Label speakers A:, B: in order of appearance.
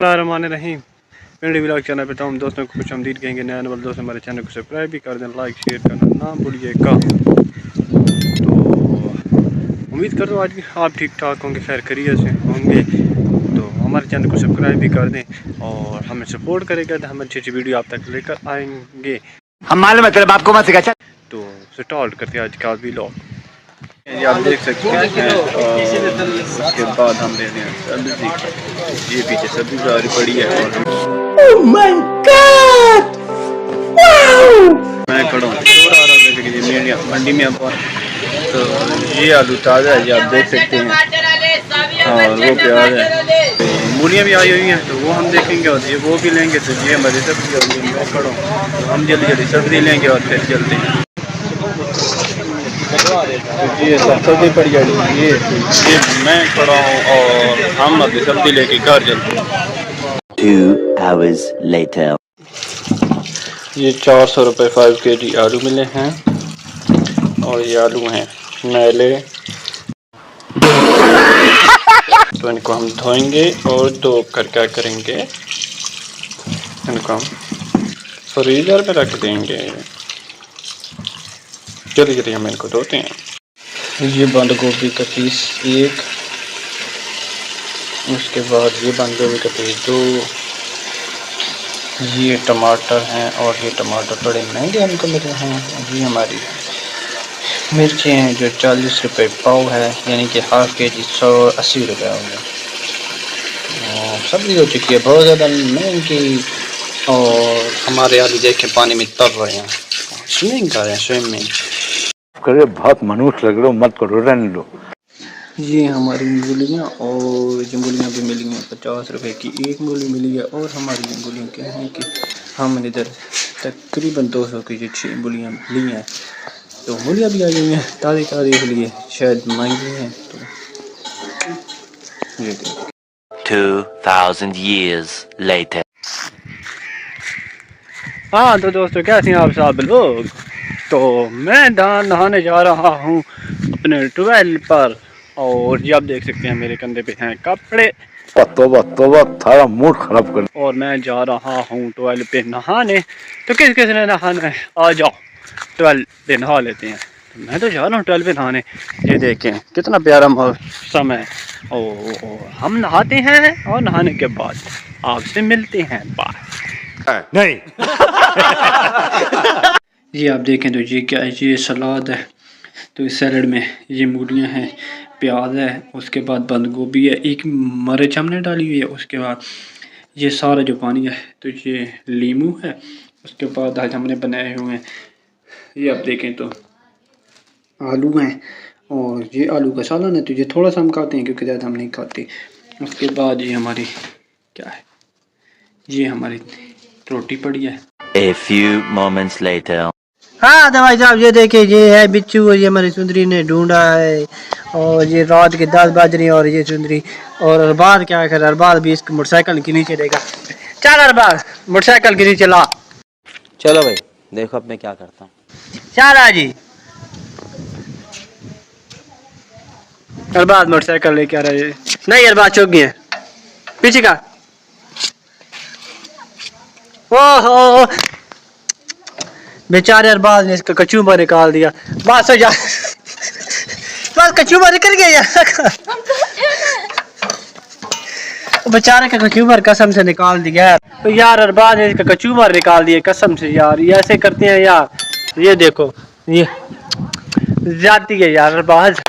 A: रहीम पिंडी vlog channel पे तमाम दोस्तों को खुशामदीद कहेंगे। नया वाले दोस्त हमारे चैनल को सब्सक्राइब भी कर दें, लाइक शेयर करना ना भूलिएगा। तो उम्मीद करता हूँ आज भी आप ठीक ठाक होंगे, खैर खैरियत से होंगे। तो हमारे चैनल को सब्सक्राइब भी कर दें और हमें सपोर्ट करेगा तो हम अच्छी अच्छी वीडियो आप तक लेकर आएंगे।
B: हम मालूम है तेरे बाप को मत सिखा।
A: तो स्टार्ट करते हैं आज का व्लॉग। ये आप देख सकते हैं और उसके बाद हम ले रहे हैं सब्जी। ये पीछे सब्जी सारी पड़ी है और oh my God! Wow! मैं खड़ा हूँ मंडी में आप। तो ये आलू ताज़ा है, ये आप देख सकते हैं। और वो प्याज है, मूलियाँ भी आई हुई हैं तो वो हम देखेंगे और ये वो भी लेंगे। तो ये हमारी सब्जी और मैं खड़ा हूँ, तो हम जल्दी जल्दी सब्जी लेंगे और फिर चलते हैं। तो ये सब्जी पड़ जाएगी। ये मैं खड़ा हूँ और हम अभी सब्जी लेके घर चलते हैं।
B: 2 hours later.
A: ये 400 रुपये 5 kg आलू मिले हैं और ये आलू हैं मैले। तो इनको हम धोएंगे और धो कर क्या करेंगे, इनको हम फ्रीजर में रख देंगे। जल्दी जल्दी हम इनको धोते हैं। ये बंद गोभी का पीस 1, उसके बाद ये बंद गोभी का पीस 2, ये टमाटर हैं और ये टमाटर बड़े महंगे हमको मिले हैं। ये हमारी मिर्चें हैं जो 40 रुपये पाव है, यानी कि हाफ kg 180 रुपये हो गया। सब्जी हो चुकी है बहुत ज़्यादा महंगी और हमारे आलू देखें पानी में तर रहे हैं, स्विमिंग कर रहे हैं स्विमिंग।
B: करे बहुत मनुष्य लग रहे हो, मत करो, रहने दो।
A: ये हमारी मूलियाँ और ये मूलियाँ भी मिली हैं 50 रुपये की एक मूली मिली है। और हमारी मूलियाँ क्या हैं कि हमने इधर तकरीबन 200 की 6 मूलियाँ ली हैं। तो मूलियाँ भी आई हुई हैं ताज़ी ताज़ी के लिए, शायद महंगी हैं। तो ये
B: 2000 years later.
A: हाँ तो दोस्तों कैसे हैं आप सब लोग। तो मैं नहाने जा रहा हूँ अपने ट्वेल पर और ये आप देख सकते हैं मेरे कंधे पे हैं कपड़े।
B: तोबा थारा मूड खराब कर।
A: और मैं जा रहा हूँ ट्वेल पे नहाने। तो किस किस ने नहाना है, आ जाओ ट्वेल पे नहा लेते हैं। तो मैं तो जा रहा हूँ ट्वेल पे नहाने। ये देखें कितना प्यारा मौसम है। और हम नहाते हैं और नहाने के बाद आपसे मिलते हैं। बाय।
B: नहीं।
A: ये आप देखें तो ये क्या है, ये सलाद है। तो इस सैलड में ये मूलियाँ हैं, प्याज है, उसके बाद बंद गोभी है, एक मिर्च हमने डाली हुई है। उसके बाद ये सारा जो पानी है तो ये लीमू है। उसके बाद आज हमने बनाए हुए हैं, ये आप देखें तो आलू हैं और ये आलू का सालन है। तो ये थोड़ा सा हम खाते हैं क्योंकि ज़्यादा हम नहीं खाते। उसके बाद ये हमारी क्या है, ये हमारी रोटी पड़ी है।
B: A few moments later.
C: हाँ तो भाई साहब ये देखिए, ये है बिच्छू और ये हमारी सुंदरी ने ढूंढा है। और ये रात के 10 बज रही है और ये सुंदरी और अरबाज क्या कर, अरबाज भी इसको मोटरसाइकिल के नीचे देगा। चल अरबाज मोटरसाइकिल के नीचे ला।
D: चलो भाई देखो अब मैं क्या करता हूँ।
C: चल जी
A: अरबाज मोटरसाइकिल लेके आ रहा है।
C: नहीं अरबाज चौक गई है पीछे का। ओहो बेचारे अरबाज ने इसका कचूबर निकाल दिया। बस हो जा, बस कचूबर निकल गया यार। बेचारे का कचूबर कसम से निकाल दिया तो यार अरबाज ने इसका कचूबर निकाल दिया कसम से यार। ये ऐसे करते हैं यार, ये देखो ये जाती है यार अरबाज।